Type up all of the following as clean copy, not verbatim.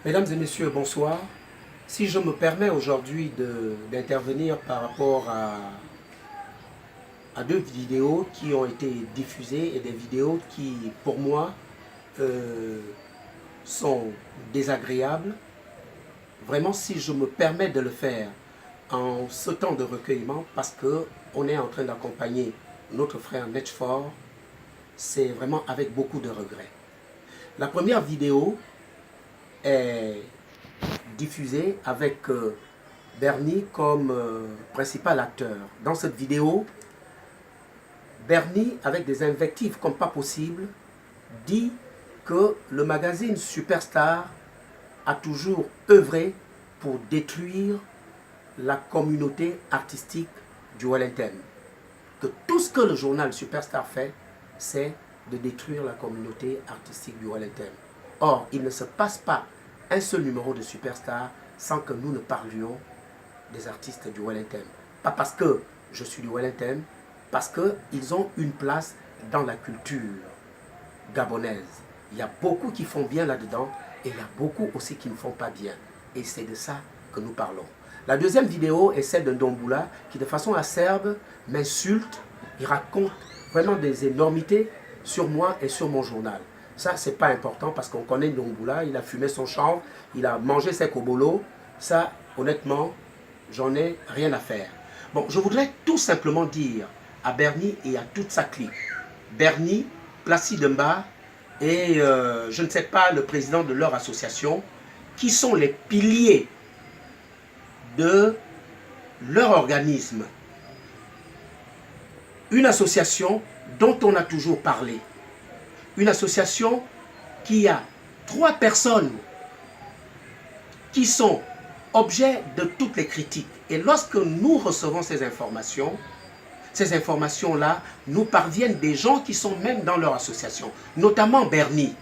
Mesdames et messieurs, bonsoir. Si je me permets aujourd'hui d'intervenir par rapport à deux vidéos qui ont été diffusées et des vidéos qui, pour moi, sont désagréables. Vraiment, si je me permets de le faire en ce temps de recueillement, parce qu'on est en train d'accompagner notre frère Netchfort, c'est vraiment avec beaucoup de regrets. La première vidéo est diffusée avec Bernie comme principal acteur. Dans cette vidéo, Bernie, avec des invectives comme pas possible, dit que le magazine Superstar a toujours œuvré pour détruire la communauté artistique du Wellington. Que tout ce que le journal Superstar fait, c'est de détruire la communauté artistique du Wellington. Or, il ne se passe pas un seul numéro de Superstar sans que nous ne parlions des artistes du Wellington. Pas parce que je suis du Wellington, parce qu'ils ont une place dans la culture gabonaise. Il y a beaucoup qui font bien là-dedans et il y a beaucoup aussi qui ne font pas bien. Et c'est de ça que nous parlons. La deuxième vidéo est celle de Ndomboula qui de façon acerbe m'insulte. Il raconte vraiment des énormités sur moi et sur mon journal. Ça, c'est pas important parce qu'on connaît Ndomboula, il a fumé son chanvre, il a mangé ses kobolos. Ça, honnêtement, j'en ai rien à faire. Bon, je voudrais tout simplement dire à Bernie et à toute sa clique. Bernie, Placide Mba et je ne sais pas, le président de leur association, qui sont les piliers de leur organisme. Une association dont on a toujours parlé. Une association qui a 3 personnes qui sont objet de toutes les critiques. Et lorsque nous recevons ces informations-là nous parviennent des gens qui sont même dans leur association, notamment Bernie.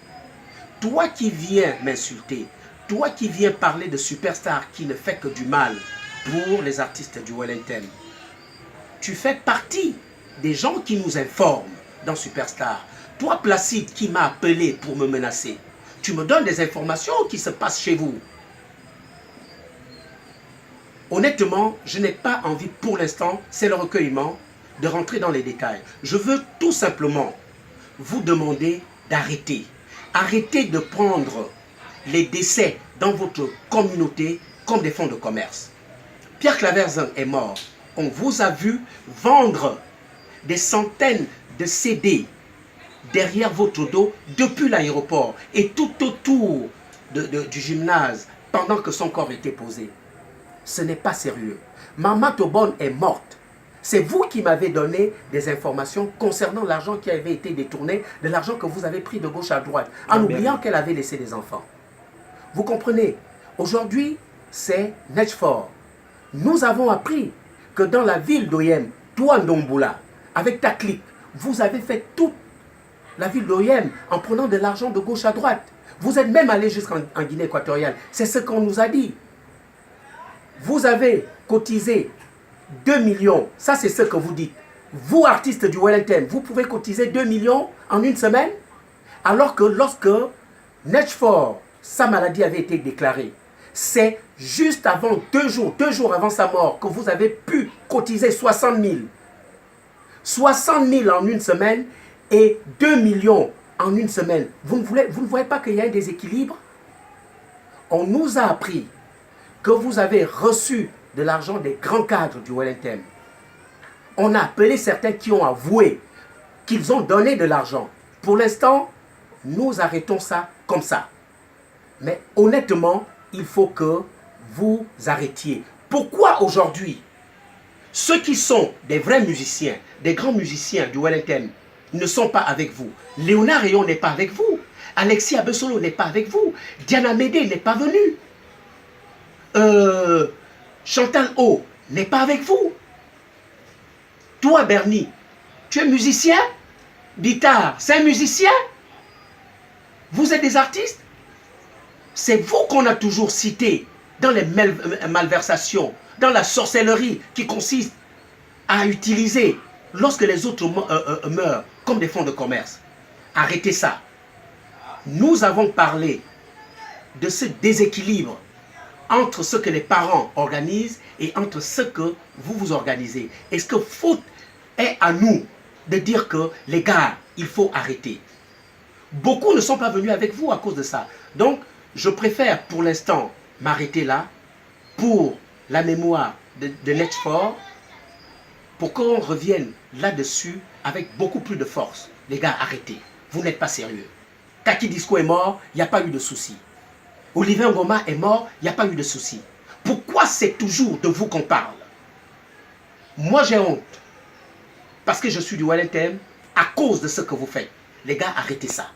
Toi qui viens m'insulter, toi qui viens parler de Superstar qui ne fait que du mal pour les artistes du Wellington, tu fais partie des gens qui nous informent dans Superstar. Toi, Placide, qui m'a appelé pour me menacer, tu me donnes des informations qui se passent chez vous. Honnêtement, je n'ai pas envie pour l'instant, c'est le recueillement, de rentrer dans les détails. Je veux tout simplement vous demander d'arrêter. Arrêtez de prendre les décès dans votre communauté comme des fonds de commerce. Pierre Claverzin est mort. On vous a vu vendre des centaines de CD derrière votre dos depuis l'aéroport et tout autour du gymnase pendant que son corps était posé. Ce n'est pas sérieux. Maman Tobon est morte. C'est vous qui m'avez donné des informations concernant l'argent qui avait été détourné, de l'argent que vous avez pris de gauche à droite, en oubliant qu'elle avait laissé des enfants. Vous comprenez? Aujourd'hui, c'est Netchfort. Nous avons appris que dans la ville d'Oyem, toi Ndomboula, avec ta clique, vous avez fait toute la ville d'Oyem en prenant de l'argent de gauche à droite. Vous êtes même allé jusqu'en Guinée équatoriale. C'est ce qu'on nous a dit. Vous avez cotisé 2 millions. Ça, c'est ce que vous dites. Vous, artistes du Wellington, vous pouvez cotiser 2 millions en une semaine, alors que lorsque Netchfort, sa maladie avait été déclarée, c'est juste avant 2 jours avant sa mort, que vous avez pu cotiser 60 000. 60 000 en une semaine et 2 millions en une semaine. Vous ne voyez pas qu'il y a un déséquilibre? On nous a appris que vous avez reçu de l'argent des grands cadres du Wellington. On a appelé certains qui ont avoué qu'ils ont donné de l'argent. Pour l'instant, nous arrêtons ça comme ça. Mais honnêtement, il faut que vous arrêtiez. Pourquoi aujourd'hui, ceux qui sont des vrais musiciens, des grands musiciens du Wellington, ne sont pas avec vous? Léonard Rayon n'est pas avec vous. Alexis Abessolo n'est pas avec vous. Diana Médé n'est pas venue. Chantal O n'est pas avec vous. Toi, Bernie, tu es musicien? Bitar, c'est un musicien? Vous êtes des artistes? C'est vous qu'on a toujours cité dans les malversations, dans la sorcellerie qui consiste à utiliser lorsque les autres meurent comme des fonds de commerce. Arrêtez ça. Nous avons parlé de ce déséquilibre entre ce que les parents organisent et entre ce que vous vous organisez. Est-ce que faute est à nous de dire que les gars, il faut arrêter? Beaucoup ne sont pas venus avec vous à cause de ça. Donc, je préfère pour l'instant m'arrêter là pour la mémoire de Netfort, pour qu'on revienne là-dessus avec beaucoup plus de force. Les gars, arrêtez. Vous n'êtes pas sérieux. Kaki Disco est mort, il n'y a pas eu de souci. Olivier Ngoma est mort, il n'y a pas eu de souci. Pourquoi c'est toujours de vous qu'on parle? Moi, j'ai honte. Parce que je suis du Wellington à cause de ce que vous faites. Les gars, arrêtez ça.